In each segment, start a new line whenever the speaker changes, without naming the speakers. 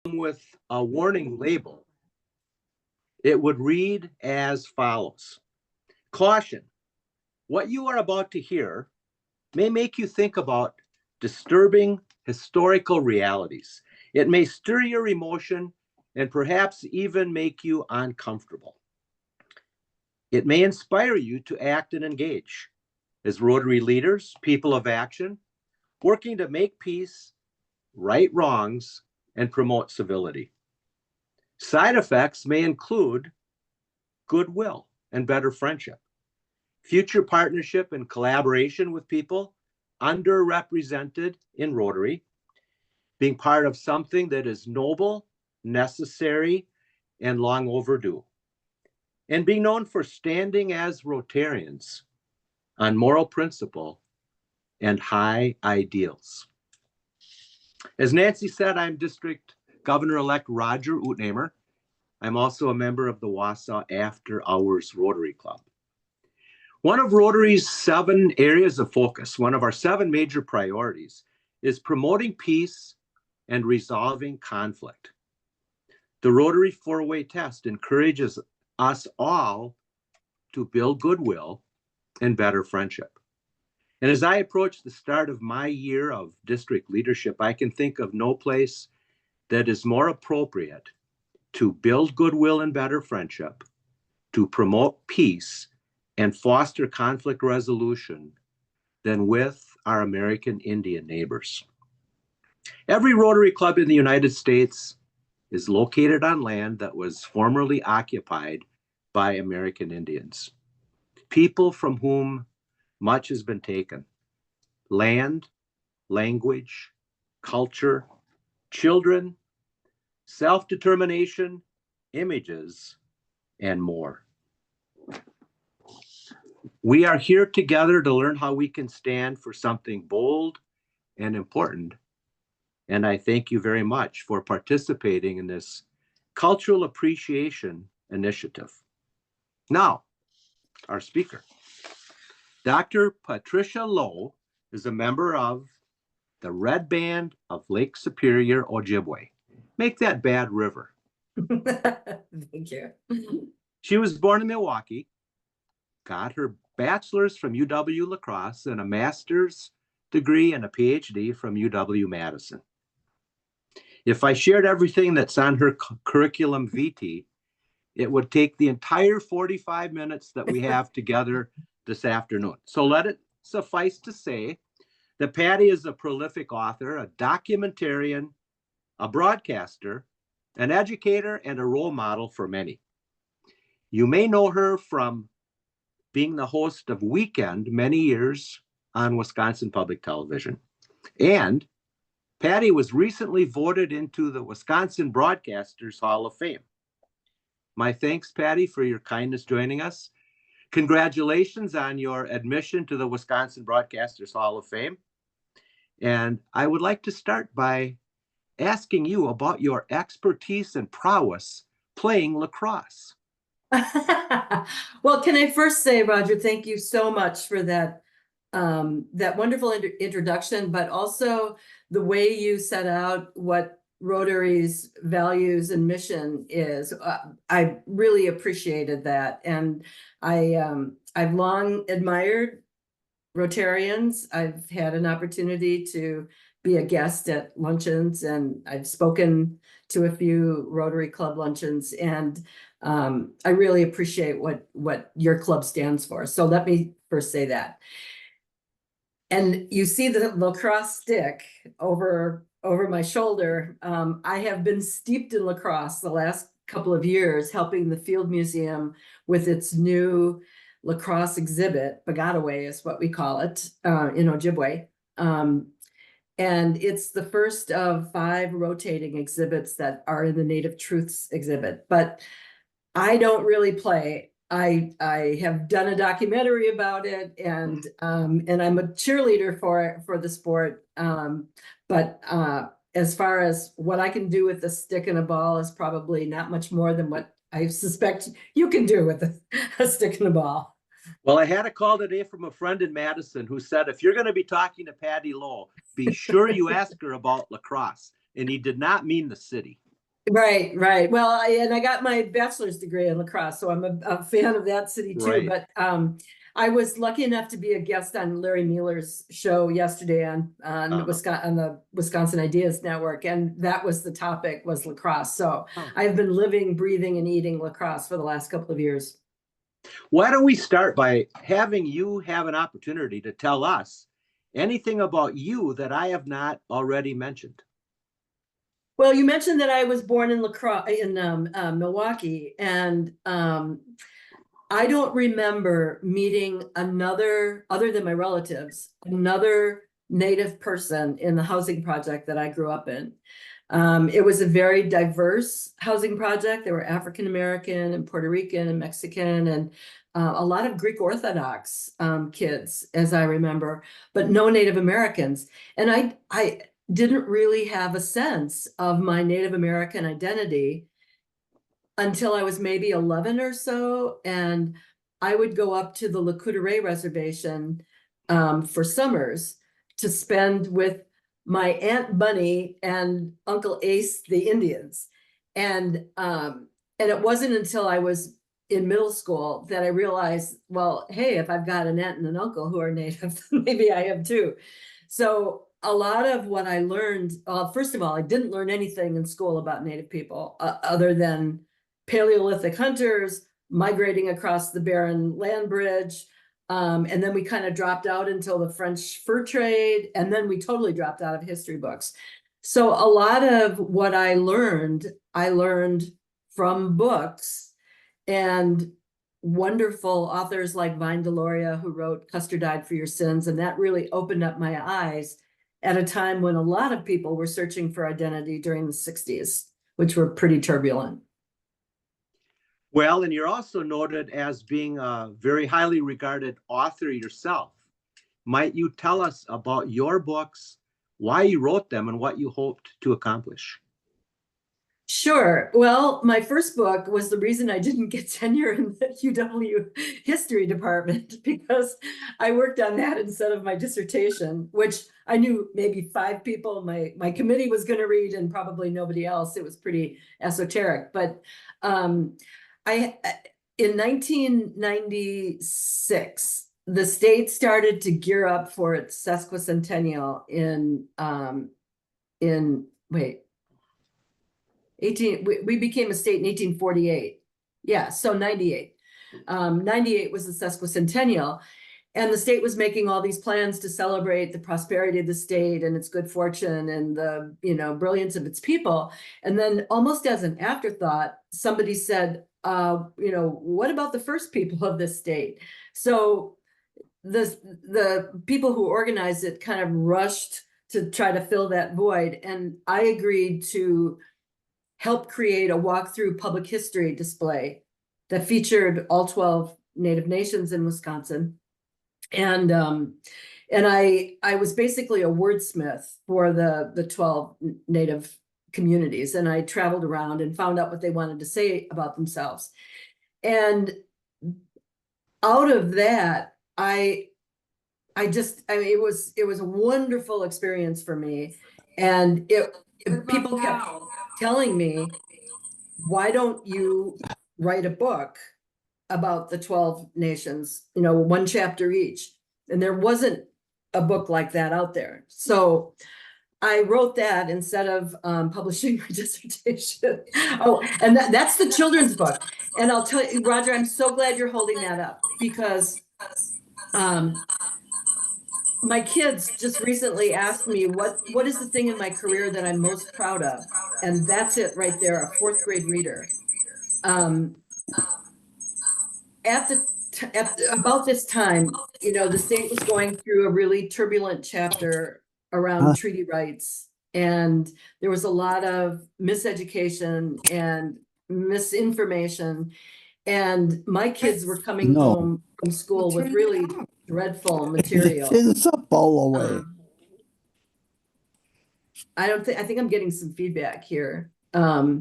with a warning label. It would read as follows. Caution, what you are about to hear may make you think about disturbing historical realities. It may stir your emotion and perhaps even make you uncomfortable. It may inspire you to act and engage. As Rotary leaders, people of action, working to make peace, right wrongs, and promote civility. Side effects may include goodwill and better friendship, future partnership and collaboration with people underrepresented in Rotary, being part of something that is noble, necessary, and long overdue, and being known for standing as Rotarians on moral principle and high ideals. As Nancy said, I'm District Governor-elect Roger Utnamer. I'm also a member of the Wausau After Hours Rotary Club. One of Rotary's 7 areas of focus, one of our 7 major priorities, is promoting peace and resolving conflict. The Rotary 4-way test encourages us all to build goodwill and better friendship. And as I approach the start of my year of district leadership, I can think of no place that is more appropriate to build goodwill and better friendship, to promote peace and foster conflict resolution than with our American Indian neighbors. Every Rotary Club in the United States is located on land that was formerly occupied by American Indians, people from whom much has been taken: land, language, culture, children, self-determination, images, and more. We are here together to learn how we can stand for something bold and important. And I thank you very much for participating in this cultural appreciation initiative. Now, our speaker, Dr. Patricia Loew, is a member of the Red Band of Lake Superior, Ojibwe. Make that Bad River.
Thank you.
She was born in Milwaukee, got her bachelor's from UW La Crosse and a master's degree and a PhD from UW-Madison. If I shared everything that's on her curriculum vitae, it would take the entire 45 minutes that we have together this afternoon. So let it suffice to say that Patty is a prolific author, a documentarian, a broadcaster, an educator, and a role model for many. You may know her from being the host of Weekend many years on Wisconsin Public Television. And Patty was recently voted into the Wisconsin Broadcasters Hall of Fame. My thanks, Patty, for your kindness joining us. Congratulations on your admission to the Wisconsin Broadcasters Hall of Fame. And I would like to start by asking you about your expertise and prowess playing lacrosse.
Well, can I first say, Roger, thank you so much for that wonderful introduction, but also the way you set out what Rotary's values and mission is. I really appreciated that, and I've long admired Rotarians. I've had an opportunity to be a guest at luncheons, and I've spoken to a few Rotary Club luncheons, and I really appreciate what your club stands for. So let me first say that. And you see the lacrosse stick over my shoulder. I have been steeped in lacrosse the last couple of years, helping the Field Museum with its new lacrosse exhibit. Bagataway is what we call it in Ojibwe. And it's the first of 5 rotating exhibits that are in the Native Truths exhibit. But I don't really play. I have done a documentary about it, and I'm a cheerleader for the sport. But as far as what I can do with a stick and a ball is probably not much more than what I suspect you can do with a stick and a ball.
Well, I had a call today from a friend in Madison who said, if you're going to be talking to Patty Loew, be sure you ask her about lacrosse. And he did not mean the city.
Right, right. Well, I got my bachelor's degree in lacrosse, so I'm a fan of that city too.
Right.
But I was lucky enough to be a guest on Larry Mueller's show yesterday on the Wisconsin Ideas Network, and that was the topic, was lacrosse. So
Oh.
I've been living, breathing, and eating lacrosse for the last couple of years.
Why don't we start by having you have an opportunity to tell us anything about you that I have not already mentioned?
Well, you mentioned that I was born in Milwaukee, and I don't remember meeting another, other than my relatives, another Native person in the housing project that I grew up in. It was a very diverse housing project. There were African American and Puerto Rican and Mexican and a lot of Greek Orthodox kids, as I remember, but no Native Americans. And I didn't really have a sense of my Native American identity until I was maybe 11 or so. And I would go up to the Loew Reservation for summers to spend with my Aunt Bunny and Uncle Ace, the Indians. And it wasn't until I was in middle school that I realized, well, hey, if I've got an aunt and an uncle who are Native, maybe I have too. So a lot of what I learned, first of all, I didn't learn anything in school about Native people other than Paleolithic hunters migrating across the barren land bridge. And then we kind of dropped out until the French fur trade. And then we totally dropped out of history books. So a lot of what I learned from books and wonderful authors like Vine Deloria, who wrote Custer Died for Your Sins. And that really opened up my eyes at a time when a lot of people were searching for identity during the 60s, which were pretty turbulent.
Well, and you're also noted as being a very highly regarded author yourself. Might you tell us about your books, why you wrote them, and what you hoped to accomplish?
Sure. Well, my first book was the reason I didn't get tenure in the UW history department, because I worked on that instead of my dissertation, which I knew maybe 5 people my committee was going to read and probably nobody else. It was pretty esoteric. But in 1996, the state started to gear up for its sesquicentennial we became a state in 1848. Yeah, so 98. 98 was the sesquicentennial. And the state was making all these plans to celebrate the prosperity of the state and its good fortune and the, brilliance of its people. And then almost as an afterthought, somebody said, what about the first people of this state? So the people who organized it kind of rushed to try to fill that void. And I agreed to help create a walkthrough public history display that featured all 12 Native nations in Wisconsin. And I was basically a wordsmith for the 12 Native communities. And I traveled around and found out what they wanted to say about themselves. And out of that, it was a wonderful experience for me. And people kept telling me, why don't you write a book about the 12 nations, 1 chapter each? And there wasn't a book like that out there. So I wrote that instead of publishing my dissertation. Oh, and that's the children's book. And I'll tell you, Roger, I'm so glad you're holding that up, because my kids just recently asked me, what is the thing in my career that I'm most proud of? And that's it right there, a 4th grade reader. About this time, the state was going through a really turbulent chapter around treaty rights. And there was a lot of miseducation and misinformation. And my kids were coming home from school with really dreadful material.
It's up all the way.
I think I'm getting some feedback here. I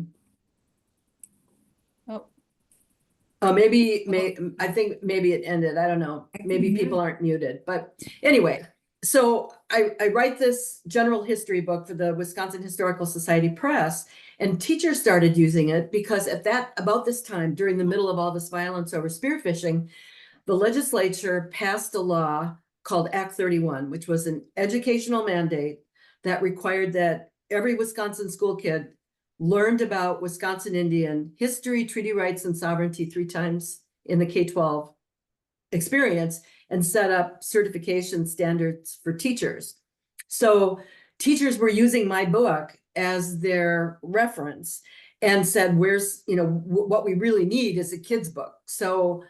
think maybe it ended. I don't know. Maybe people aren't muted. But anyway, so I write this general history book for the Wisconsin Historical Society Press. And teachers started using it because about this time, during the middle of all this violence over spearfishing, the legislature passed a law called Act 31, which was an educational mandate that required that every Wisconsin school kid learned about Wisconsin Indian history, treaty rights, and sovereignty 3 times in the K-12 experience, and set up certification standards for teachers. So teachers were using my book as their reference and said, where's, what we really need is a kid's book. So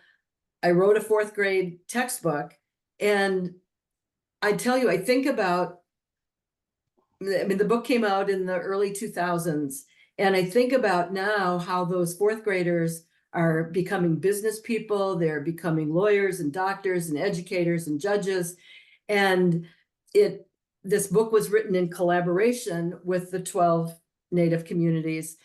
I wrote a 4th grade textbook, and I tell you, I think about, the book came out in the early 2000s, and I think about now how those 4th graders are becoming business people, they're becoming lawyers and doctors and educators and judges. And this book was written in collaboration with the 12 Native communities.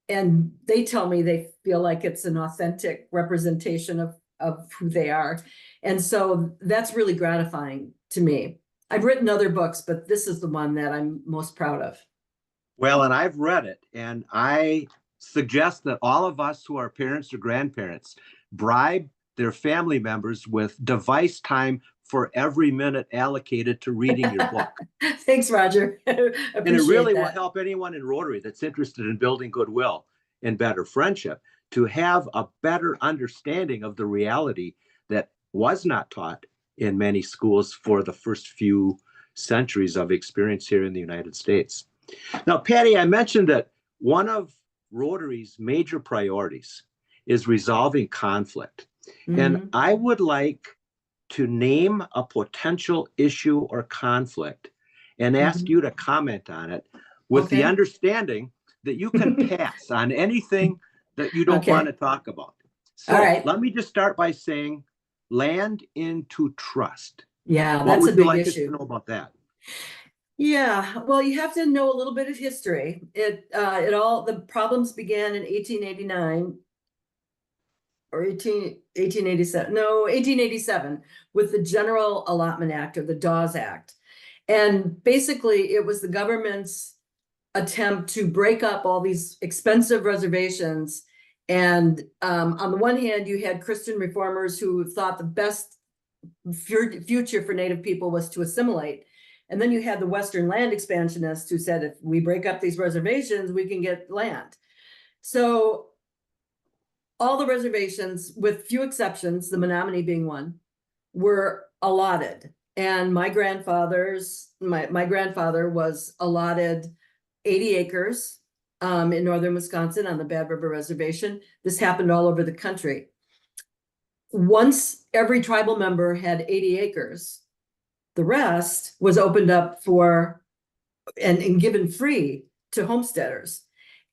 And they tell me they feel like it's an authentic representation of who they are. And so that's really gratifying to me. I've written other books, but this is the one that I'm most proud of.
Well, and I've read it, and I suggest that all of us who are parents or grandparents bribe their family members with device time for every minute allocated to reading your book.
Thanks, Roger.
And it really will help anyone in Rotary that's interested in building goodwill and better friendship to have a better understanding of the reality that was not taught in many schools for the first few centuries of experience here in the United States. Now, Patty, I mentioned that one of Rotary's major priorities is resolving conflict. Mm-hmm. And I would like to name a potential issue or conflict and ask you to comment on it with the understanding that you can pass on anything that you don't want to talk about. So let me just start by saying land into trust.
Yeah, that's a big issue.
To know about that?
Yeah, well, you have to know a little bit of history. The problems began in 1889 or 1887 with the General Allotment Act, or the Dawes Act. And basically it was the government's attempt to break up all these expensive reservations. And on the one hand, you had Christian reformers who thought the best future for Native people was to assimilate. And then you had the Western land expansionists who said, if we break up these reservations, we can get land. So all the reservations, with few exceptions, the Menominee being one, were allotted. And my grandfather was allotted 80 acres in northern Wisconsin on the Bad River Reservation. This happened all over the country. Once every tribal member had 80 acres, the rest was opened up for and given free to homesteaders.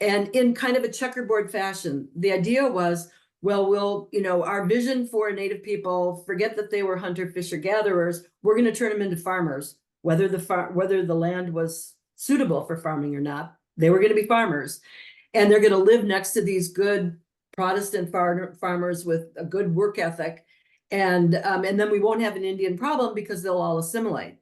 And in kind of a checkerboard fashion, the idea was, well, our vision for Native people, forget that they were hunter, fisher, gatherers. We're going to turn them into farmers, whether the land was suitable for farming or not. They were going to be farmers, and they're going to live next to these good Protestant farmers with a good work ethic. And then we won't have an Indian problem because they'll all assimilate.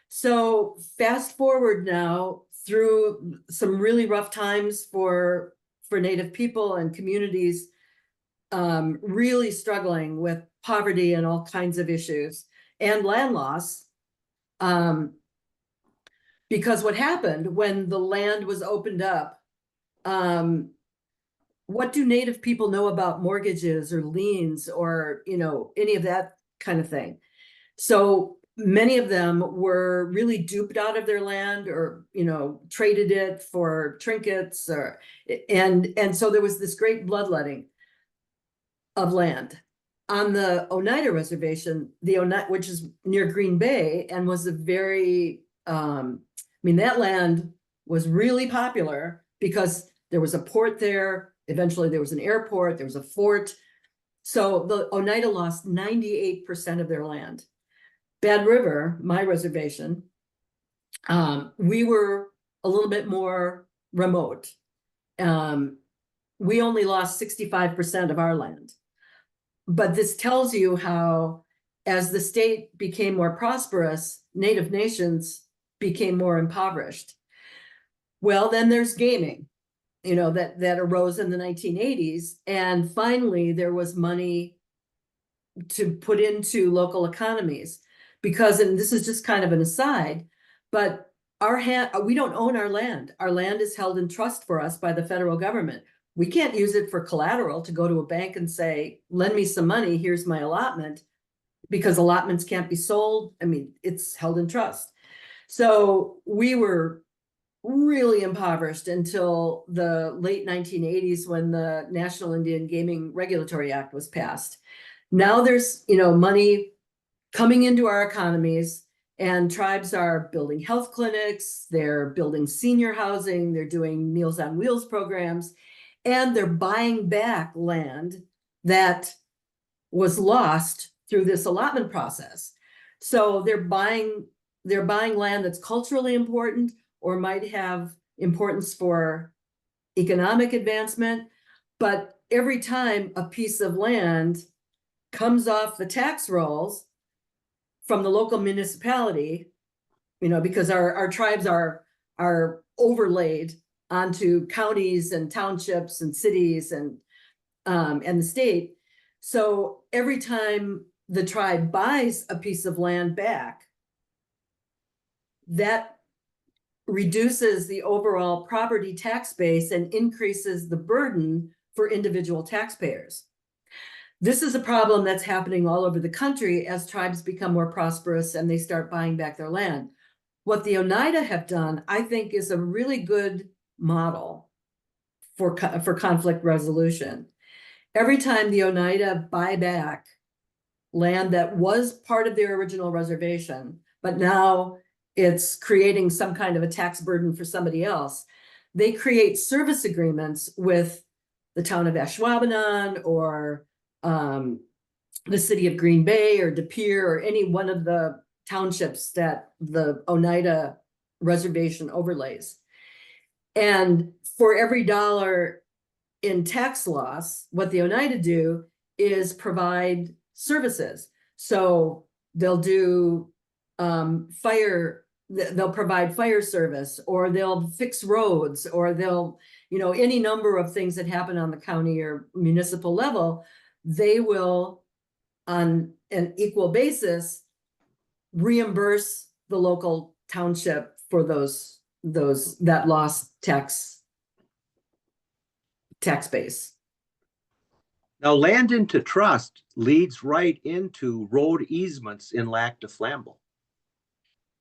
So fast forward now through some really rough times for Native people and communities, really struggling with poverty and all kinds of issues and land loss. Because what happened when the land was opened up, what do Native people know about mortgages or liens or, any of that kind of thing? So many of them were really duped out of their land, or, traded it for trinkets, and so there was this great bloodletting of land. On the Oneida Reservation, which is near Green Bay, and was a very, that land was really popular because there was a port there. Eventually there was an airport, there was a fort. So the Oneida lost 98% of their land. Bad River, my reservation, we were a little bit more remote. We only lost 65% of our land. But this tells you how, as the state became more prosperous, Native nations became more impoverished. Well, then there's gaming. that arose in the 1980s. And finally, there was money to put into local economies because, and this is just kind of an aside, but we don't own our land. Our land is held in trust for us by the federal government. We can't use it for collateral to go to a bank and say, lend me some money, here's my allotment, because allotments can't be sold. I mean, it's held in trust. So we were really impoverished until the late 1980s when the National Indian Gaming Regulatory Act was passed. Now there's, money coming into our economies, and tribes are building health clinics, they're building senior housing, they're doing Meals on Wheels programs, and they're buying back land that was lost through this allotment process. So they're buying land that's culturally important or might have importance for economic advancement. But every time a piece of land comes off the tax rolls from the local municipality, because our tribes are overlaid onto counties and townships and cities and the state. So every time the tribe buys a piece of land back, that reduces the overall property tax base and increases the burden for individual taxpayers. This is a problem that's happening all over the country as tribes become more prosperous and they start buying back their land. What the Oneida have done, I think, is a really good model for conflict resolution. Every time the Oneida buy back land that was part of their original reservation, but now it's creating some kind of a tax burden for somebody else, they create service agreements with the town of Ashwaubenon or the city of Green Bay or De Pere or any one of the townships that the Oneida reservation overlays. And for every dollar in tax loss, what the Oneida do is provide services. So they'll do they'll provide fire service, or they'll fix roads, or they'll, any number of things that happen on the county or municipal level, they will, on an equal basis, reimburse the local township for that lost tax base.
Now, land into trust leads right into road easements in Lac du Flambeau.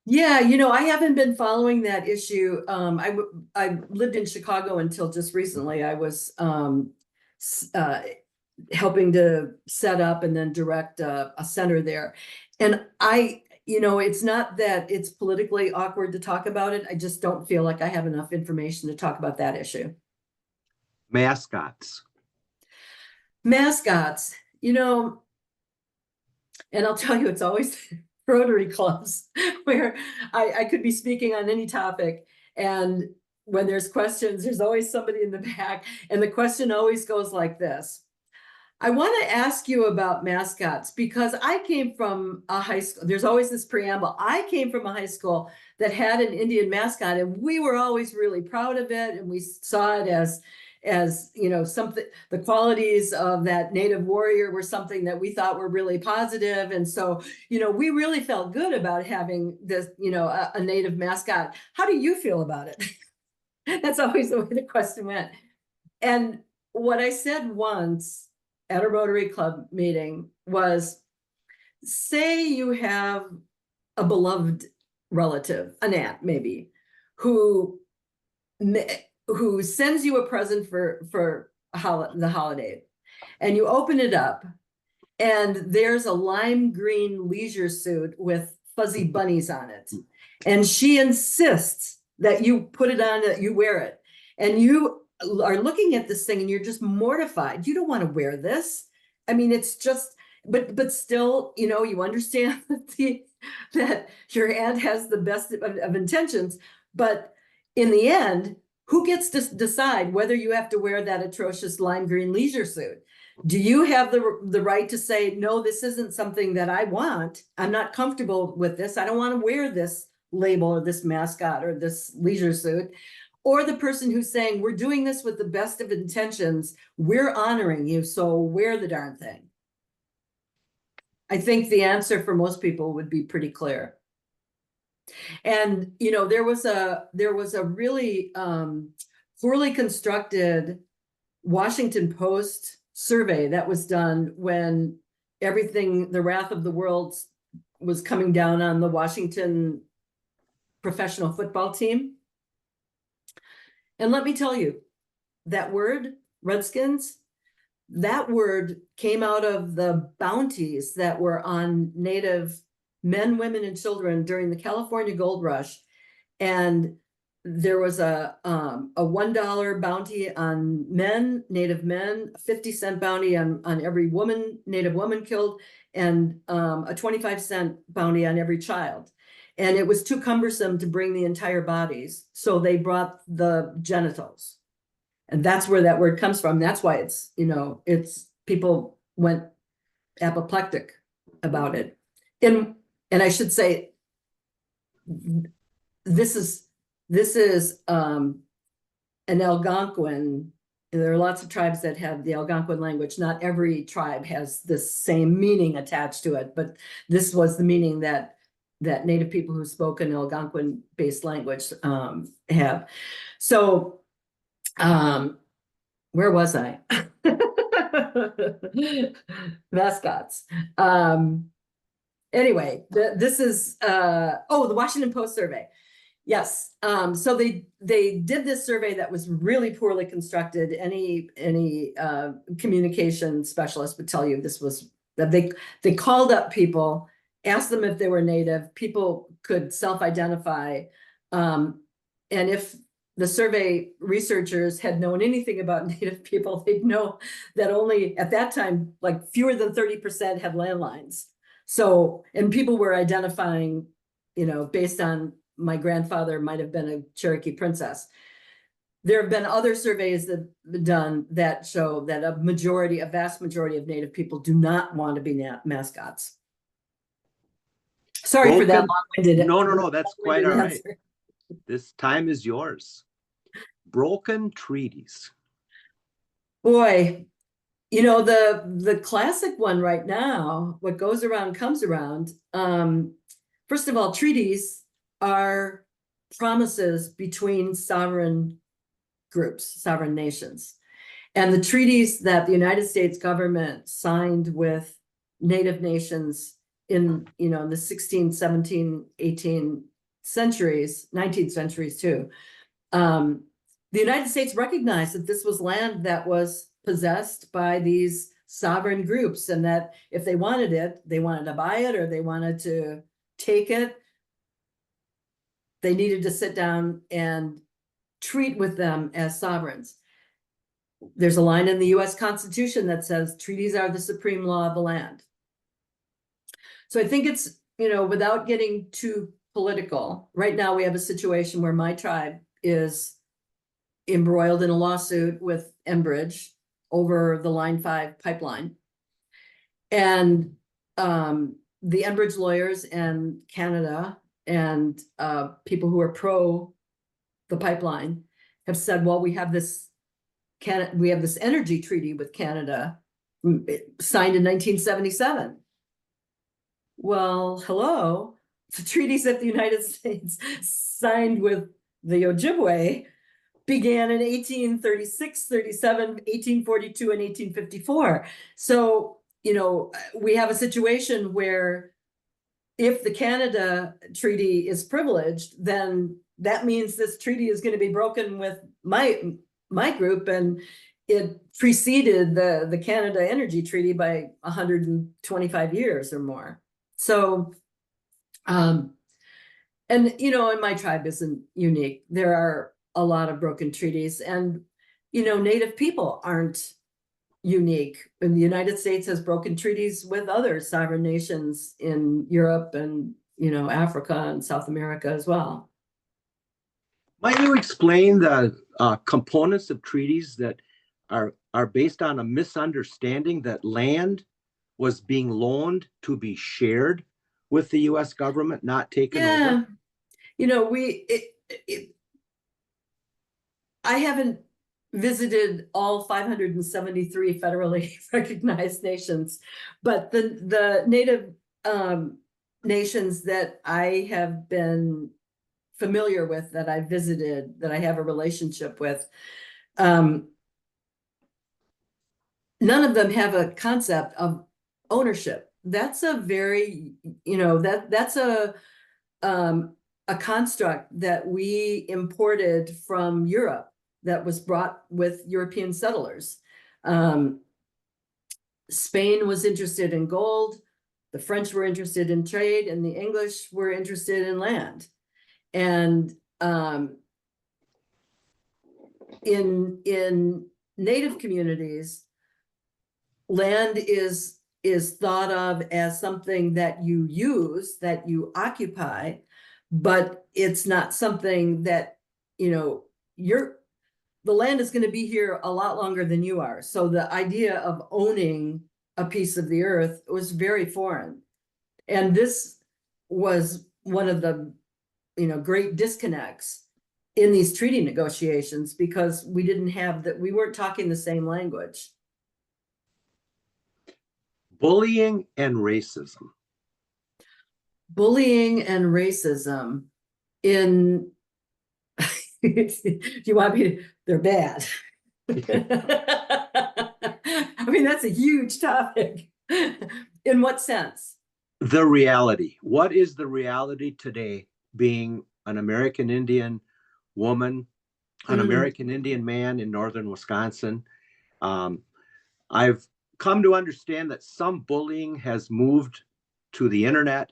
Yeah, I haven't been following that issue. I lived in Chicago until just recently. I was helping to set up and then direct a center there. And it's not that it's politically awkward to talk about it. I just don't feel like I have enough information to talk about that issue.
Mascots,
and I'll tell you, it's always Rotary clubs where I could be speaking on any topic. And when there's questions, there's always somebody in the back. And the question always goes like this. I want to ask you about mascots because I came from a high school. There's always this preamble. I came from a high school that had an Indian mascot, and we were always really proud of it. And we saw it as something, the qualities of that native warrior were something that we thought were really positive. And so, we really felt good about having this, a native mascot. How do you feel about it? That's always the way the question went. And what I said once at a Rotary Club meeting was, say you have a beloved relative, an aunt maybe, who sends you a present for the holiday, and you open it up and there's a lime green leisure suit with fuzzy bunnies on it. And she insists that you put it on, that you wear it. And you are looking at this thing and you're just mortified. You don't want to wear this. I mean, it's just, but still, you understand that your aunt has the best of intentions. But in the end, who gets to decide whether you have to wear that atrocious lime green leisure suit? Do you have the right to say, no, this isn't something that I want. I'm not comfortable with this. I don't want to wear this label or this mascot or this leisure suit. or the person who's saying, we're doing this with the best of intentions, we're honoring you, so wear the darn thing? I think the answer for most people would be pretty clear. And, you know, there was a really poorly constructed Washington Post survey that was done when everything, the wrath of the world was coming down on the Washington professional football team. And let me tell you, that word, Redskins, that word came out of the bounties that were on Native men, women, and children during the California Gold Rush. And there was a $1 bounty on men, Native men, a 50-cent bounty on every woman, Native woman killed, and a 25-cent bounty on every child. And it was too cumbersome to bring the entire bodies, so they brought the genitals. And that's where that word comes from. That's why it's, you know, it's, people went apoplectic about it. And I should say, this is an Algonquin. There are lots of tribes that have the Algonquin language. Not every tribe has this same meaning attached to it, but this was the meaning that Native people who spoke an Algonquin-based language have. So, where was I? Mascots. Anyway, this is the Washington Post survey. Yes. So they did this survey that was really poorly constructed. Any communication specialist would tell you this was that they called up people, asked them if they were Native. People could self-identify, and if the survey researchers had known anything about Native people, they'd know that only at that time, like fewer than 30% had landlines. So, and people were identifying, you know, based on my grandfather might have been a Cherokee princess. There have been other surveys that have been done that show that a vast majority of Native people do not want to be mascots. Sorry for that long-winded.
No, that's quite all right. This time is yours. Broken treaties.
Boy, you know, the classic one right now, what goes around comes around. First of all, treaties are promises between sovereign groups, sovereign nations. And the treaties that the United States government signed with Native nations in, you know, the 16, 17, 18 centuries, 19th centuries too, the United States recognized that this was land that was possessed by these sovereign groups, and that if they wanted it, they wanted to buy it or they wanted to take it, they needed to sit down and treat with them as sovereigns. There's a line in the US Constitution that says treaties are the supreme law of the land. So I think it's, you know, without getting too political, right now we have a situation where my tribe is embroiled in a lawsuit with Enbridge over the Line 5 pipeline. And the Enbridge lawyers and Canada and people who are pro the pipeline have said, well, we have this energy treaty with Canada signed in 1977. Well, hello, the treaties that the United States signed with the Ojibwe began in 1836, 37, 1842, and 1854. So, you know, we have a situation where if the Canada treaty is privileged, then that means this treaty is going to be broken with my group, and it preceded the Canada Energy Treaty by 125 years or more. So, and you know, and my tribe isn't unique. There are a lot of broken treaties, and you know, Native people aren't unique. And the United States has broken treaties with other sovereign nations in Europe and, you know, Africa and South America as well.
Might you explain the components of treaties that are based on a misunderstanding that land was being loaned to be shared with the U.S. government, not taken over?
You know, I haven't visited all 573 federally recognized nations, but the native nations that I have been familiar with, that I visited, that I have a relationship with, none of them have a concept of ownership. That's a very, that's a construct that we imported from Europe that was brought with European settlers. Spain was interested in gold, the French were interested in trade, and the English were interested in land. And in native communities, land is thought of as something that you use, that you occupy, but it's not something that, the land is going to be here a lot longer than you are. So the idea of owning a piece of the earth was very foreign. And this was one of the, great disconnects in these treaty negotiations, because we didn't have that, we weren't talking the same language.
Bullying and racism.
Bullying and racism in, do you want me to, they're bad. I mean, that's a huge topic. In what sense?
The reality. What is the reality today, being an American Indian woman, an American Indian man in northern Wisconsin? I've come to understand that some bullying has moved to the internet.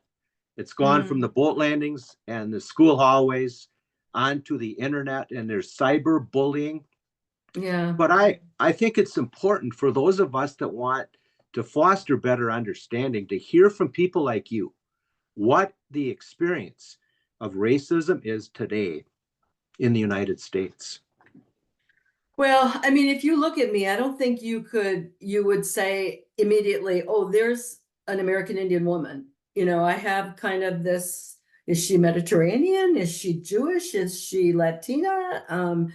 It's gone from the boat landings and the school hallways onto the internet, and there's cyber bullying.
Yeah.
But I think it's important for those of us that want to foster better understanding to hear from people like you what the experience of racism is today in the United States.
Well, I mean, if you look at me, I don't think you would say immediately, oh, there's an American Indian woman. I have kind of this, is she Mediterranean? Is she Jewish? Is she Latina? I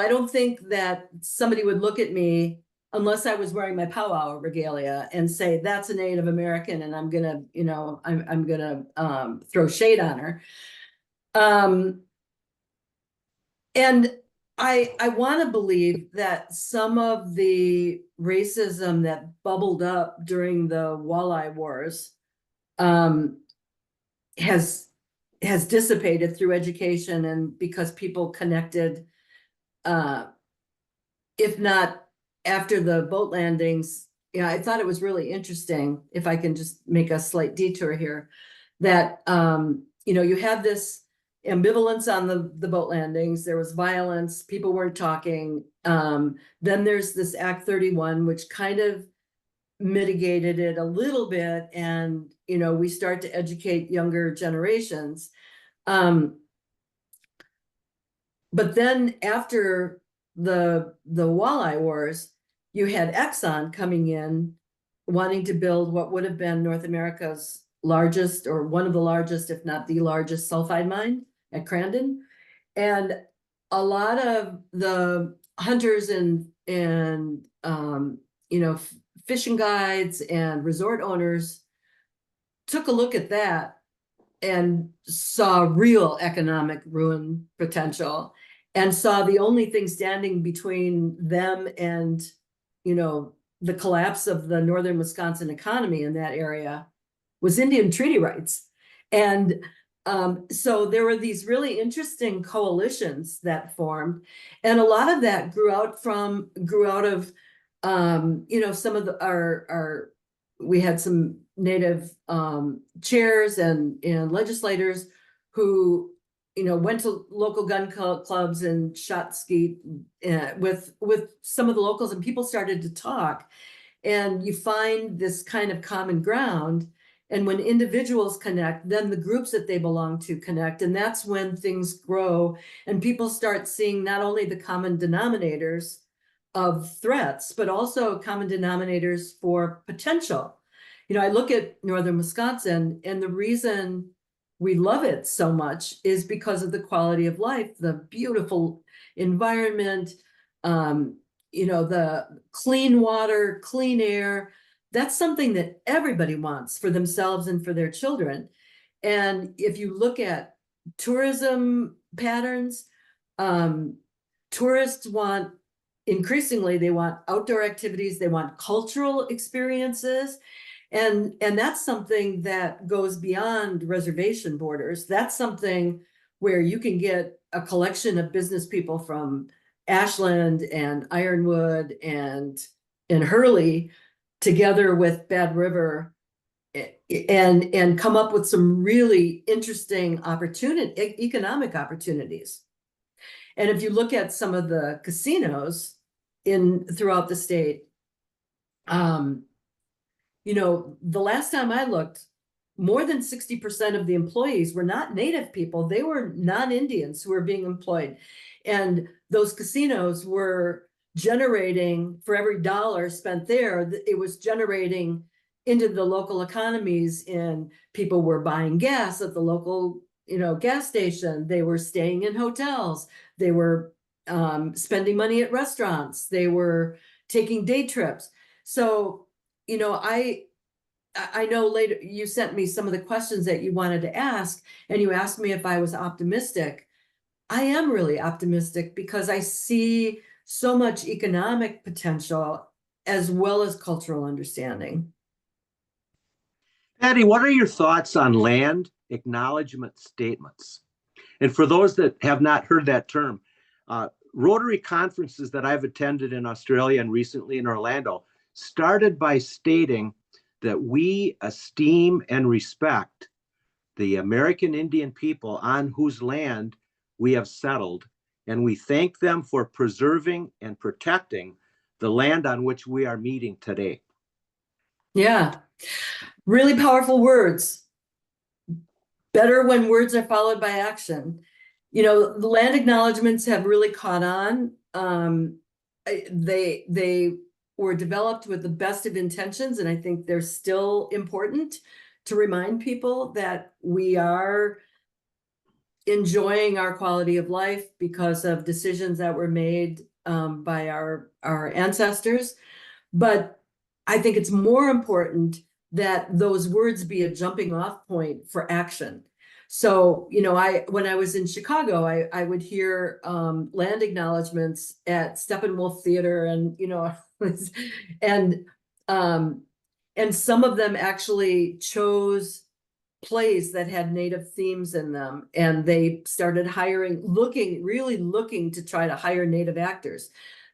don't think that somebody would look at me unless I was wearing my powwow regalia and say, that's a Native American, and I'm gonna, I'm gonna throw shade on her. And I want to believe that some of the racism that bubbled up during the walleye wars has dissipated through education, and because people connected, if not after the boat landings. Yeah, I thought it was really interesting, if I can just make a slight detour here, that you have this ambivalence on the boat landings. There was violence, people weren't talking. Then there's this Act 31, which kind of mitigated it a little bit, and we start to educate younger generations. But then after the walleye wars, you had Exxon coming in, wanting to build what would have been North America's largest, or one of the largest, if not the largest, sulfide mine at Crandon. And a lot of the hunters and fishing guides and resort owners took a look at that and saw real economic ruin potential, and saw the only thing standing between them and, the collapse of the northern Wisconsin economy in that area was Indian treaty rights. And so there were these really interesting coalitions that formed, and a lot of that grew out of some of our we had some Native chairs and legislators who went to local gun clubs and shot skeet with some of the locals, and people started to talk, and you find this kind of common ground. And when individuals connect, then the groups that they belong to connect, and that's when things grow, and people start seeing not only the common denominators of threats, but also common denominators for potential. I look at northern Wisconsin, and the reason we love it so much is because of the quality of life, the beautiful environment, the clean water, clean air. That's something that everybody wants for themselves and for their children. And if you look at tourism patterns, tourists want, increasingly, they want outdoor activities, they want cultural experiences. And that's something that goes beyond reservation borders. That's something where you can get a collection of business people from Ashland and Ironwood and Hurley together with Bad River and come up with some really interesting economic opportunities. And if you look at some of the casinos throughout the state, the last time I looked, more than 60% of the employees were not native people. They were non-Indians who were being employed. And those casinos were generating, for every dollar spent there, it was generating into the local economies, and people were buying gas at the local, gas station. They were staying in hotels. They were spending money at restaurants. They were taking day trips. So, I know later you sent me some of the questions that you wanted to ask, and you asked me if I was optimistic. I am really optimistic because I see so much economic potential as well as cultural understanding.
Patty, what are your thoughts on land acknowledgement statements? And for those that have not heard that term, Rotary conferences that I've attended in Australia and recently in Orlando started by stating that we esteem and respect the American Indian people on whose land we have settled, and we thank them for preserving and protecting the land on which we are meeting today.
Yeah, really powerful words. Better when words are followed by action. The land acknowledgements have really caught on. They were developed with the best of intentions, and I think they're still important to remind people that we are enjoying our quality of life because of decisions that were made by our ancestors. But I think it's more important that those words be a jumping off point for action. So, when I was in Chicago, I would hear land acknowledgements at Steppenwolf Theater, and and some of them actually chose plays that had native themes in them, and they started really looking to try to hire native actors.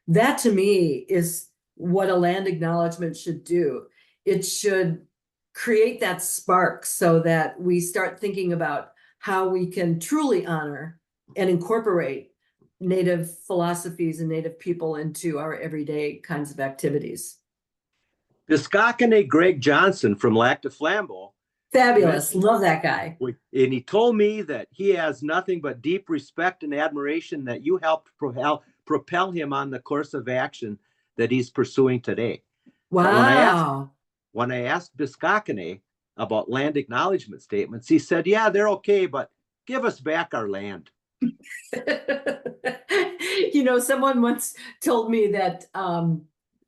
That to me is what a land acknowledgement should do. It should create that spark so that we start thinking about how we can truly honor and incorporate native philosophies and native people into our everyday kinds of activities.
Piscakane Greg Johnson from Lac du Flambeau.
Fabulous. Love that guy.
And he told me that he has nothing but deep respect and admiration that you helped propel him on the course of action that he's pursuing today.
Wow.
When I asked Piscakane about land acknowledgement statements, he said, yeah, they're okay, but give us back our land.
Someone once told me that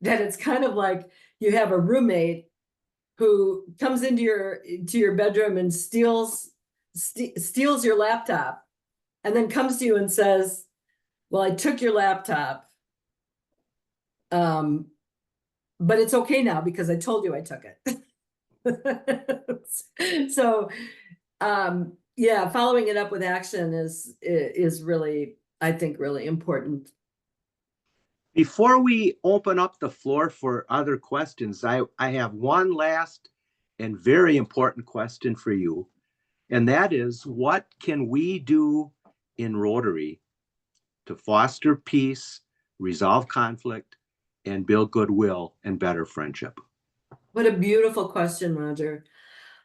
it's kind of like you have a roommate who comes into your bedroom and steals your laptop, and then comes to you and says, well, I took your laptop, but it's okay now because I told you I took it. So yeah, following it up with action is really, I think, really important.
Before we open up the floor for other questions, I have one last and very important question for you. And that is, what can we do in Rotary to foster peace, resolve conflict, and build goodwill and better friendship?
What a beautiful question, Roger.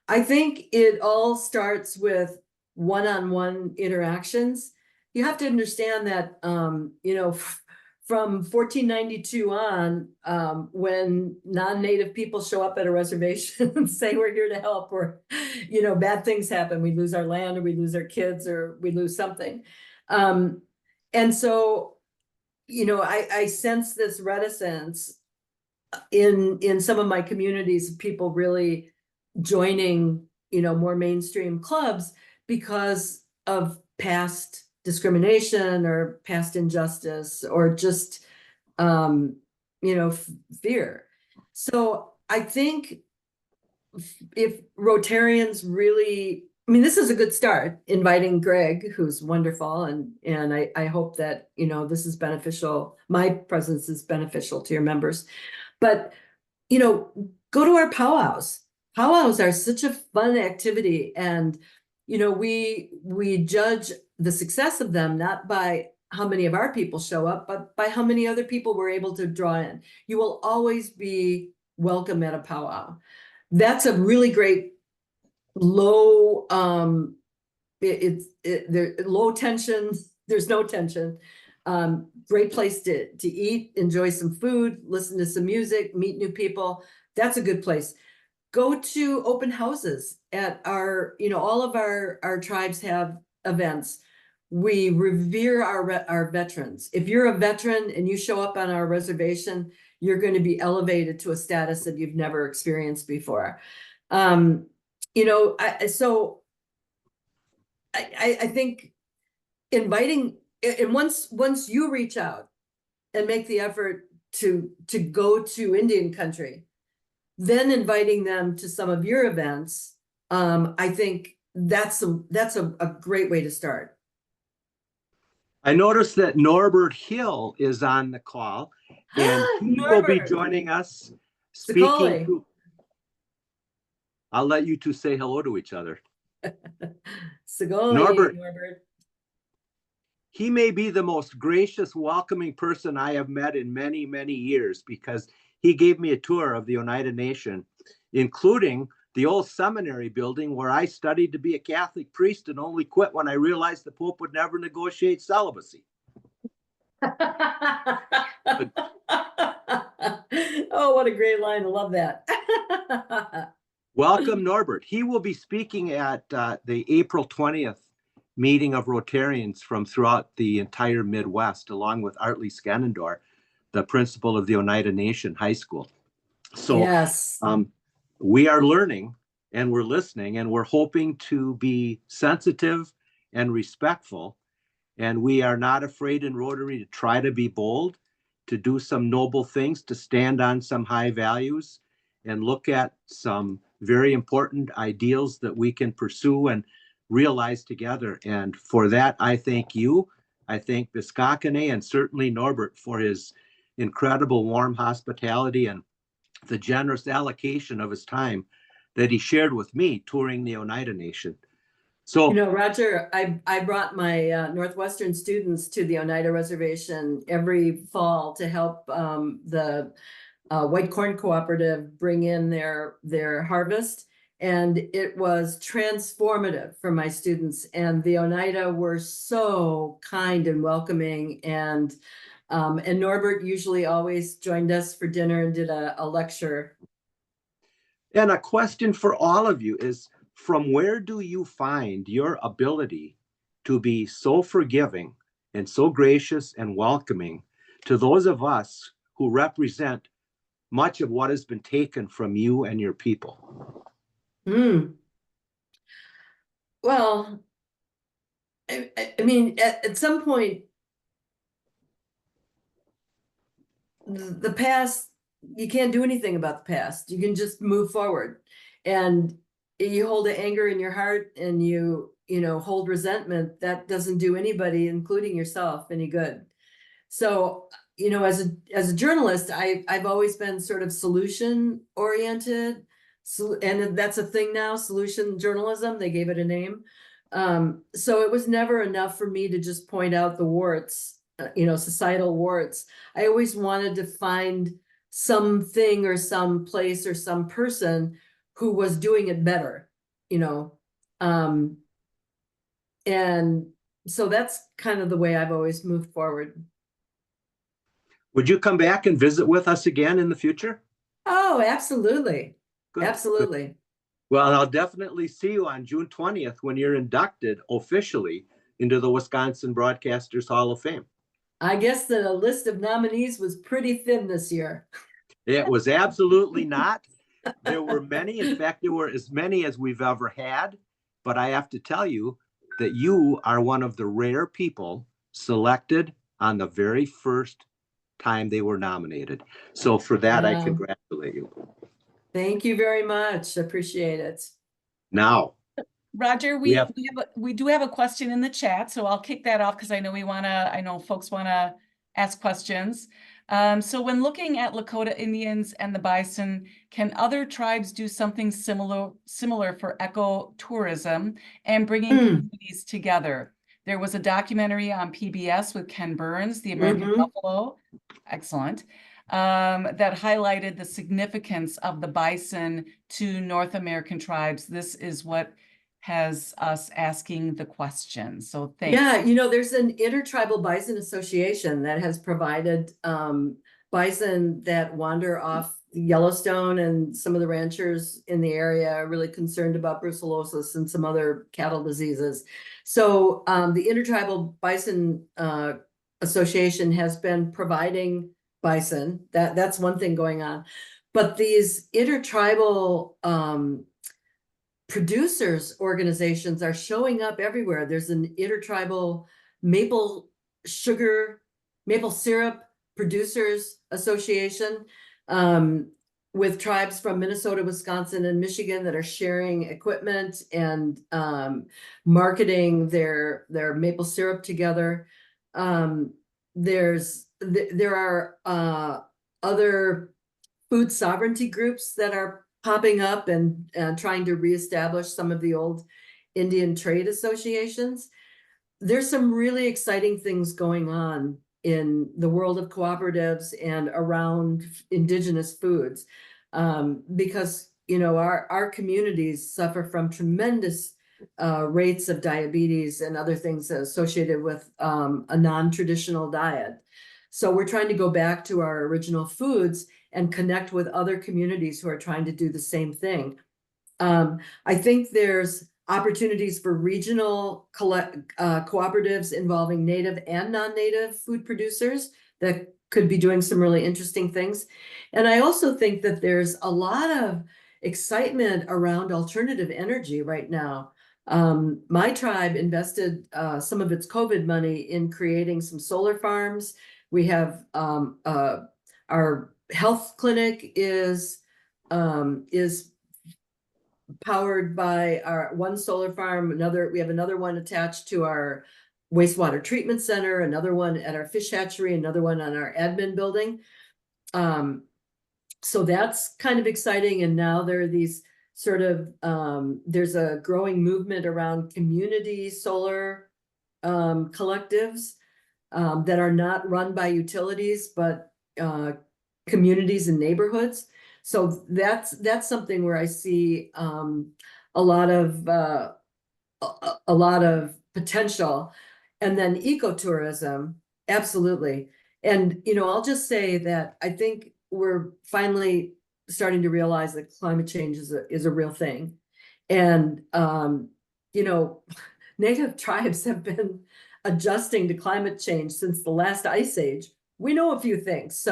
I think it all starts with one-on-one interactions. You have to understand that, from 1492 on, when non-native people show up at a reservation and say we're here to help, or bad things happen, we lose our land, or we lose our kids, or we lose something. And so, I sense this reticence in some of my communities, people really joining, more mainstream clubs because of past discrimination or past injustice, or just, fear. So I think if Rotarians really, this is a good start, inviting Greg, who's wonderful, and I hope that, this is beneficial. My presence is beneficial to your members, but, go to our powwows. Powwows are such a fun activity, and, we judge the success of them not by how many of our people show up, but by how many other people we're able to draw in. You will always be welcome at a powwow. That's a really great low, low tension. There's no tension. Great place to eat, enjoy some food, listen to some music, meet new people. That's a good place. Go to open houses at our, all of our tribes have events. We revere our veterans. If you're a veteran and you show up on our reservation, you're going to be elevated to a status that you've never experienced before. So I think inviting, and once you reach out and make the effort to go to Indian country, then inviting them to some of your events, I think that's a great way to start.
I noticed that Norbert Hill is on the call, and he will be
Norbert
joining us speaking
Sicoli.
to. I'll let you two say hello to each other.
Sicoli,
Norbert,
Norbert.
he may be the most gracious, welcoming person I have met in many, many years, because he gave me a tour of the Oneida Nation, including the old seminary building where I studied to be a Catholic priest and only quit when I realized the Pope would never negotiate celibacy.
Oh, what a great line. I love that.
Welcome, Norbert. He will be speaking at the April 20th meeting of Rotarians from throughout the entire Midwest, along with Artley Scannendor, the principal of the Oneida Nation High School. So
yes,
we are learning, and we're listening, and we're hoping to be sensitive and respectful. And we are not afraid in Rotary to try to be bold, to do some noble things, to stand on some high values, and look at some very important ideals that we can pursue and realize together. And for that, I thank you. I thank Biskakane, and certainly Norbert, for his incredible warm hospitality and the generous allocation of his time that he shared with me touring the Oneida Nation. So,
Roger, I brought my Northwestern students to the Oneida Reservation every fall to help the White Corn Cooperative bring in their harvest. And it was transformative for my students. And the Oneida were so kind and welcoming. And Norbert usually always joined us for dinner and did a lecture.
And a question for all of you is, from where do you find your ability to be so forgiving and so gracious and welcoming to those of us who represent much of what has been taken from you and your people?
Well, I mean, at some point, the past, you can't do anything about the past. You can just move forward. And you hold the anger in your heart, and you hold resentment, that doesn't do anybody, including yourself, any good. So, as a journalist, I've always been sort of solution oriented. So, and that's a thing now, solution journalism, they gave it a name. So it was never enough for me to just point out the warts, societal warts. I always wanted to find something or some place or some person who was doing it better, and so that's kind of the way I've always moved forward.
Would you come back and visit with us again in the future?
Oh, absolutely.
Good. Good.
Absolutely.
Well, I'll definitely see you on June 20th when you're inducted officially into the Wisconsin Broadcasters Hall of Fame.
I guess the list of nominees was pretty thin this year.
It was absolutely not. There were many. In fact, there were as many as we've ever had. But I have to tell you that you are one of the rare people selected on the very first time they were nominated. So for that, I
Wow.
congratulate you.
Thank you very much. Appreciate it.
Now,
Roger,
we have
we do have a question in the chat, so I'll kick that off because I know folks wanna ask questions. So when looking at Lakota Indians and the bison, can other tribes do something similar for ecotourism and bringing communities together? There was a documentary on PBS with Ken Burns, The American Buffalo, excellent, that highlighted the significance of the bison to North American tribes. This is what has us asking the question. So thanks.
Yeah, there's an intertribal bison association that has provided bison that wander off Yellowstone, and some of the ranchers in the area are really concerned about brucellosis and some other cattle diseases. So the Intertribal Bison Association has been providing bison. That's one thing going on. But these intertribal producers organizations are showing up everywhere. There's an intertribal maple syrup producers association with tribes from Minnesota, Wisconsin, and Michigan that are sharing equipment and marketing their maple syrup together. There are other food sovereignty groups that are popping up and trying to reestablish some of the old Indian trade associations. There's some really exciting things going on in the world of cooperatives and around indigenous foods, because our communities suffer from tremendous rates of diabetes and other things associated with a non-traditional diet. So we're trying to go back to our original foods and connect with other communities who are trying to do the same thing. I think there's opportunities for regional cooperatives involving native and non-native food producers that could be doing some really interesting things. And I also think that there's a lot of excitement around alternative energy right now. My tribe invested some of its COVID money in creating some solar farms. We have our health clinic is powered by our one solar farm. We have another one attached to our wastewater treatment center, another one at our fish hatchery, another one on our admin building. So that's kind of exciting. And now there are these sort of there's a growing movement around community solar collectives that are not run by utilities, but communities and neighborhoods. So that's something where I see a lot of potential. And then ecotourism, absolutely. And I'll just say that I think we're finally starting to realize that climate change is a real thing. And native tribes have been adjusting to climate change since the last ice age. We know a few things,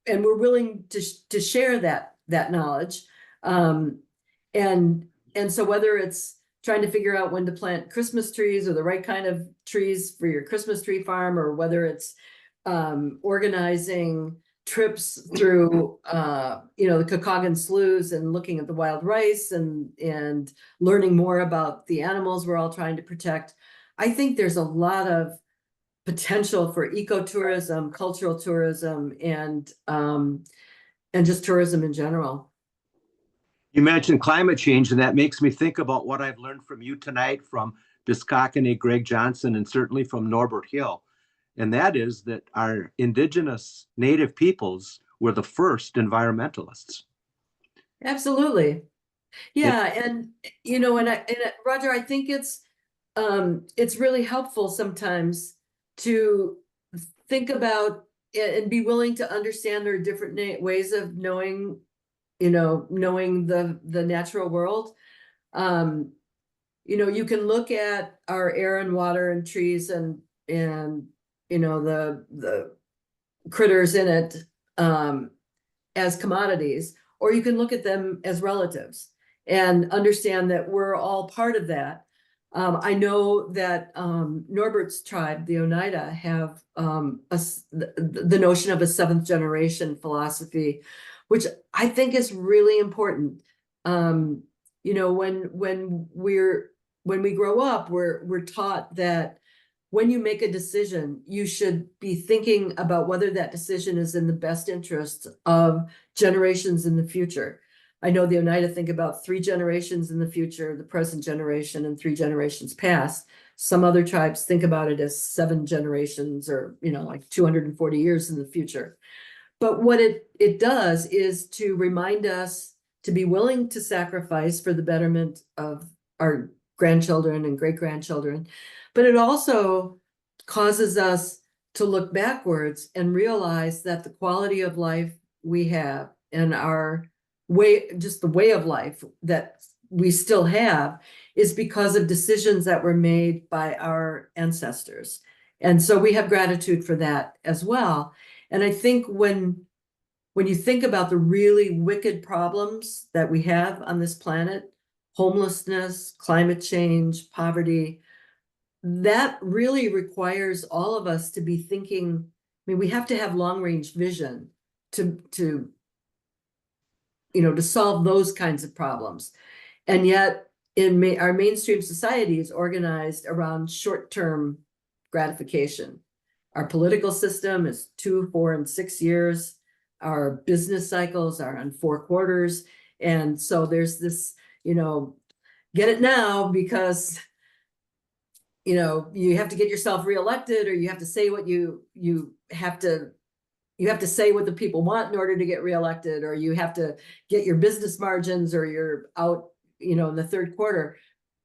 and we're willing to share that knowledge. And so whether it's trying to figure out when to plant Christmas trees or the right kind of trees for your Christmas tree farm, or whether it's organizing trips through the Kakagan sloughs and looking at the wild rice and learning more about the animals we're all trying to protect. I think there's a lot of potential for ecotourism, cultural tourism, and just tourism in general.
You mentioned climate change, and that makes me think about what I've learned from you tonight, from Biscockany, Greg Johnson, and certainly from Norbert Hill. And that is that our indigenous native peoples were the first environmentalists.
Absolutely. Yeah. And Roger, I think it's really helpful sometimes to think about and be willing to understand there are different ways of knowing, knowing the natural world. You can look at our air and water and trees and the critters in it as commodities, or you can look at them as relatives and understand that we're all part of that. I know that Norbert's tribe, the Oneida, have the notion of a seventh generation philosophy, which I think is really important. When we grow up, we're taught that when you make a decision, you should be thinking about whether that decision is in the best interest of generations in the future. I know the Oneida think about 3 generations in the future, the present generation, and 3 generations past. Some other tribes think about it as 7 generations, or like 240 years in the future. But what it does is to remind us to be willing to sacrifice for the betterment of our grandchildren and great-grandchildren. But it also causes us to look backwards and realize that the quality of life we have and our way, just the way of life that we still have, is because of decisions that were made by our ancestors. And so we have gratitude for that as well. And I think when you think about the really wicked problems that we have on this planet, homelessness, climate change, poverty, that really requires all of us to be thinking. I mean, we have to have long-range vision to solve those kinds of problems. And yet in our mainstream society is organized around short-term gratification. Our political system is 2, 4, and 6 years. Our business cycles are on 4 quarters. And so there's this, get it now because you have to get yourself reelected, or you have to say what you have to say what the people want in order to get reelected, or you have to get your business margins, or you're out, in the 3rd quarter.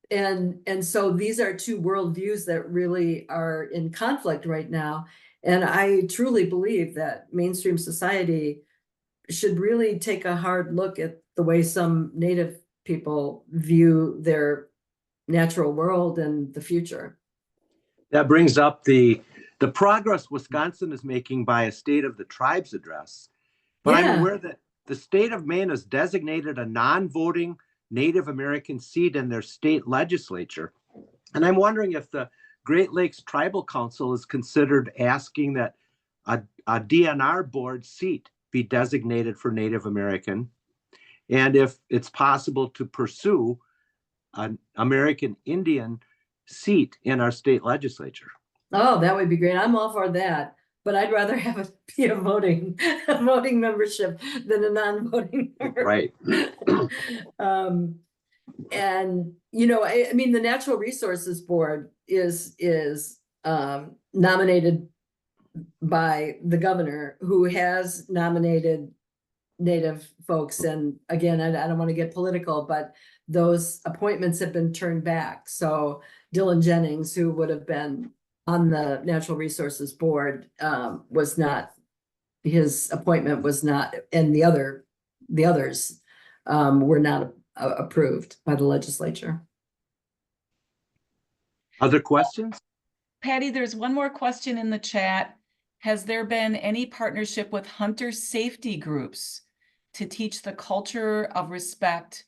And so these are 2 worldviews that really are in conflict right now. And I truly believe that mainstream society should really take a hard look at the way some Native people view their natural world and the future.
That brings up the progress Wisconsin is making by a State of the Tribes address. But I'm aware that the state of Maine has designated a non-voting Native American seat in their state legislature. And I'm wondering if the Great Lakes Tribal Council is considered asking that a DNR board seat be designated for Native American, and if it's possible to pursue an American Indian seat in our state legislature.
Oh, that would be great. I'm all for that, but I'd rather have it be a voting membership than a non-voting member.
Right.
And I mean, the Natural Resources Board is nominated by the governor, who has nominated Native folks. And again, I don't want to get political, but those appointments have been turned back. So Dylan Jennings, who would have been on the Natural Resources Board, was not, his appointment was not, and the others were not approved by the legislature.
Other questions?
Patty, there's one more question in the chat. Has there been any partnership with hunter safety groups to teach the culture of respect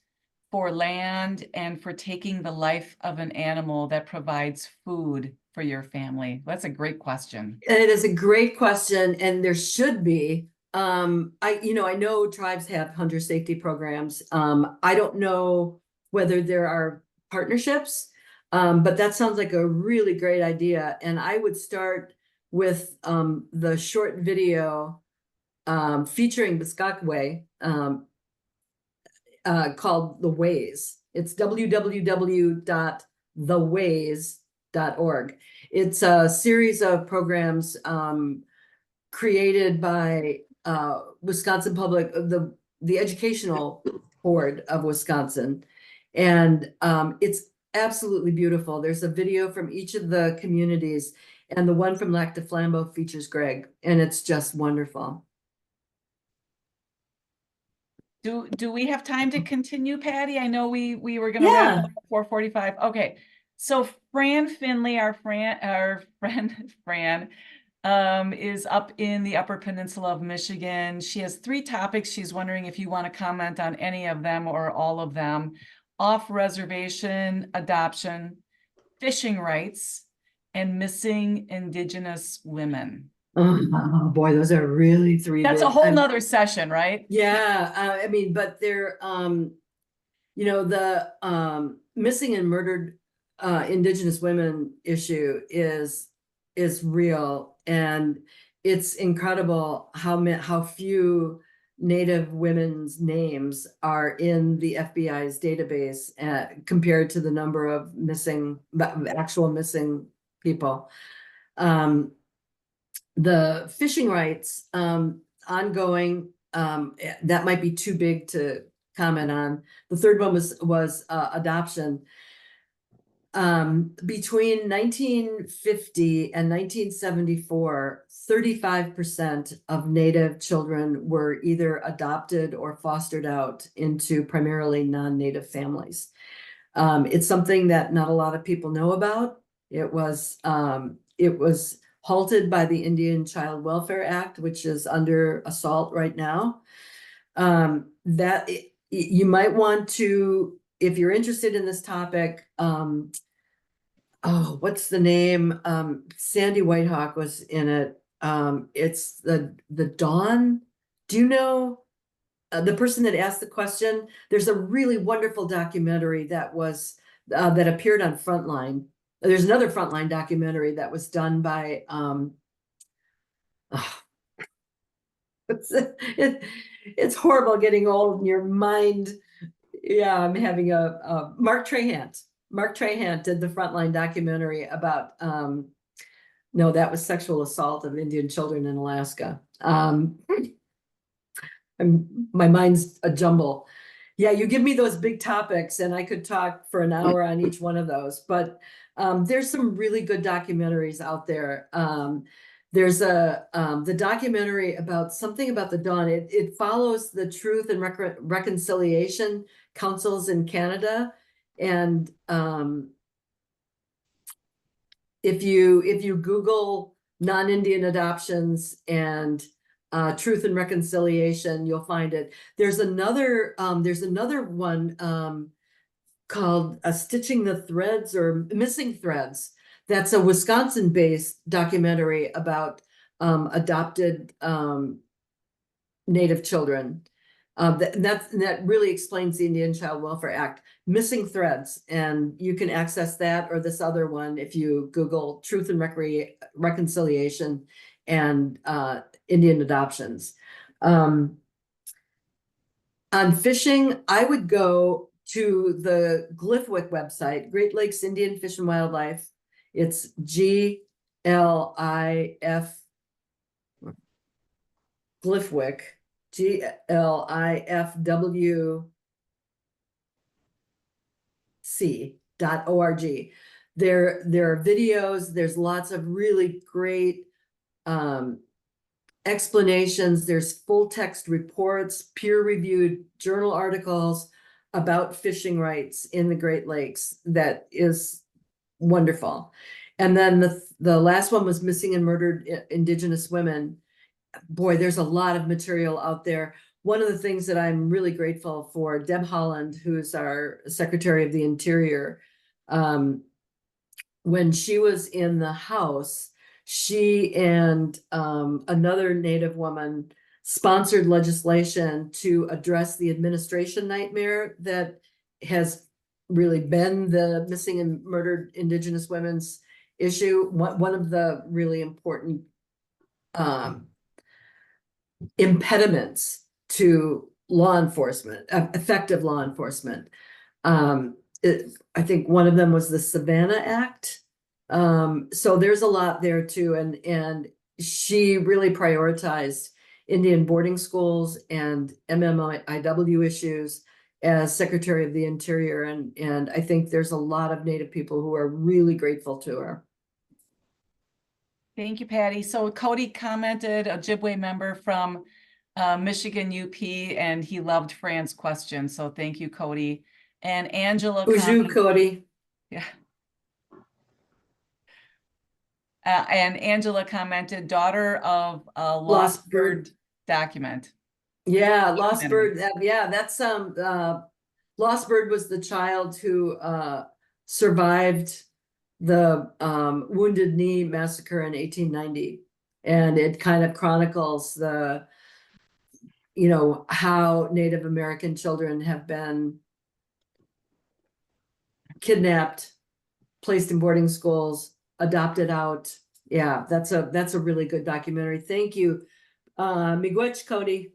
for land and for taking the life of an animal that provides food for your family? That's a great question.
It is a great question, and there should be. I know tribes have hunter safety programs. I don't know whether there are partnerships, but that sounds like a really great idea. And I would start with the short video featuring Piscataway called The Ways. It's www.theways.org. It's a series of programs created by Wisconsin Public, the Educational Board of Wisconsin. And it's absolutely beautiful. There's a video from each of the communities, And the one from Lac du Flambeau features Greg, and it's just wonderful.
Do we have time to continue, Patty? I know we were gonna
Yeah.
wrap up at 4:45. Okay. So Fran Finley, our friend Fran, is up in the Upper Peninsula of Michigan. She has 3 topics. She's wondering if you want to comment on any of them or all of them. Off-reservation adoption, fishing rights, and missing Indigenous women.
Oh boy, those are really 3
That's a
big.
whole nother session, right?
Yeah, I mean, but they're you know, the missing and murdered Indigenous women issue is real, and it's incredible how few Native women's names are in the FBI's database compared to the number of actual missing people. The fishing rights ongoing, that might be too big to comment on. The third one was adoption. Between 1950 and 1974, 35% of Native children were either adopted or fostered out into primarily non-Native families. It's something that not a lot of people know about. It was halted by the Indian Child Welfare Act, which is under assault right now. You might want to, if you're interested in this topic, oh, what's the name? Sandy Whitehawk was in it. It's the Dawn. Do you know the person that asked the question? There's a really wonderful documentary that was that appeared on Frontline. There's another Frontline documentary that was done by it's horrible getting old and your mind. Yeah, I'm having a Mark Trahant. Mark Trahant did the Frontline documentary about no, that was sexual assault of Indian children in Alaska. My mind's a jumble. Yeah, you give me those big topics and I could talk for an hour on each one of those, but there's some really good documentaries out there. There's the documentary about something about the Dawn. It follows the Truth and Reconciliation Councils in Canada. And if you Google non-Indian adoptions and Truth and Reconciliation, you'll find it. There's another one called Stitching the Threads or Missing Threads. That's a Wisconsin-based documentary about adopted Native children. That really explains the Indian Child Welfare Act. Missing Threads, and you can access that or this other one if you Google Truth and Reconciliation and Indian adoptions. On fishing, I would go to the GLIFWIC website, Great Lakes Indian Fish and Wildlife. It's GLIF, GLIFWIC, GLIFWC.org. There are videos, there's lots of really great explanations, there's full text reports, peer-reviewed journal articles about fishing rights in the Great Lakes. That is wonderful. And then the last one was missing and murdered Indigenous women. Boy, there's a lot of material out there. One of the things that I'm really grateful for, Deb Haaland, who's our Secretary of the Interior, when she was in the House, she and another Native woman sponsored legislation to address the administration nightmare that has really been the missing and murdered Indigenous women's issue. One of the really important impediments to law enforcement, effective law enforcement. I think one of them was the Savannah Act. So there's a lot there too. And she really prioritized Indian boarding schools and MMIW issues as Secretary of the Interior. And I think there's a lot of Native people who are really grateful to her.
Thank you, Patty. So Cody commented, a Ojibwe member from Michigan UP, and he loved Fran's question. So thank you, Cody. And Angela
Uju,
commented,
Cody.
yeah. And Angela commented, daughter of a lost bird document.
Yeah, Lost
Documentary.
Bird. Yeah, that's Lost Bird was the child who survived the Wounded Knee massacre in 1890, and it kind of chronicles the, you know, how Native American children have been kidnapped, placed in boarding schools, adopted out. Yeah, that's a really good documentary. Thank you. Miigwech, Cody.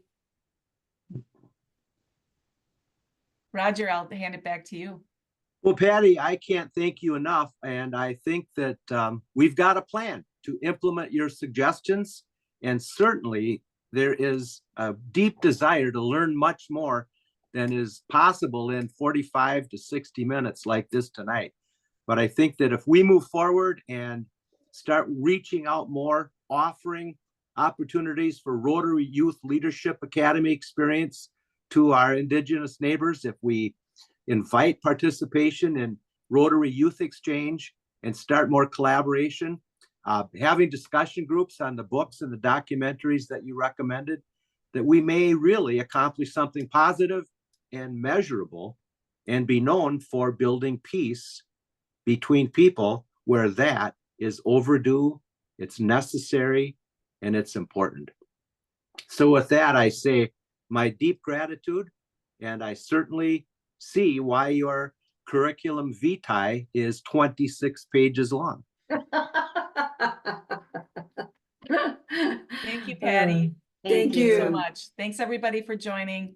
Roger, I'll hand it back to you.
Well, Patty, I can't thank you enough. And I think that we've got a plan to implement your suggestions. And certainly there is a deep desire to learn much more than is possible in 45 to 60 minutes like this tonight. But I think that if we move forward and start reaching out more, offering opportunities for Rotary Youth Leadership Academy experience to our Indigenous neighbors, if we invite participation in Rotary Youth Exchange and start more collaboration, having discussion groups on the books and the documentaries that you recommended, that we may really accomplish something positive and measurable and be known for building peace between people where that is overdue, it's necessary, and it's important. So with that, I say my deep gratitude, and I certainly see why your curriculum vitae is 26 pages long.
Thank you, Patty.
Thank
you so
you.
much. Thanks, everybody, for joining.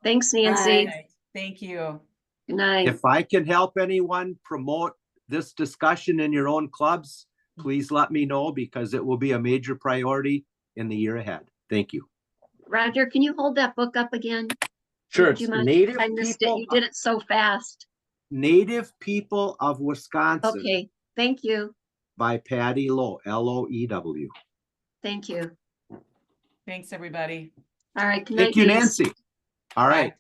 Thanks, Nancy.
Bye.
Thank you.
Good night.
If I can help anyone promote this discussion in your own clubs, please let me know, because it will be a major priority in the year ahead. Thank you.
Roger, can you hold that book up again?
Sure.
Would
It's
you mind?
Native
I missed it.
People,
You did it so fast.
Native People of Wisconsin
Okay, thank you.
by Patty Loew, L-O-E-W.
Thank you.
Thanks, everybody.
All right, good night.
Thank you,
Nancy.
Nancy. All right.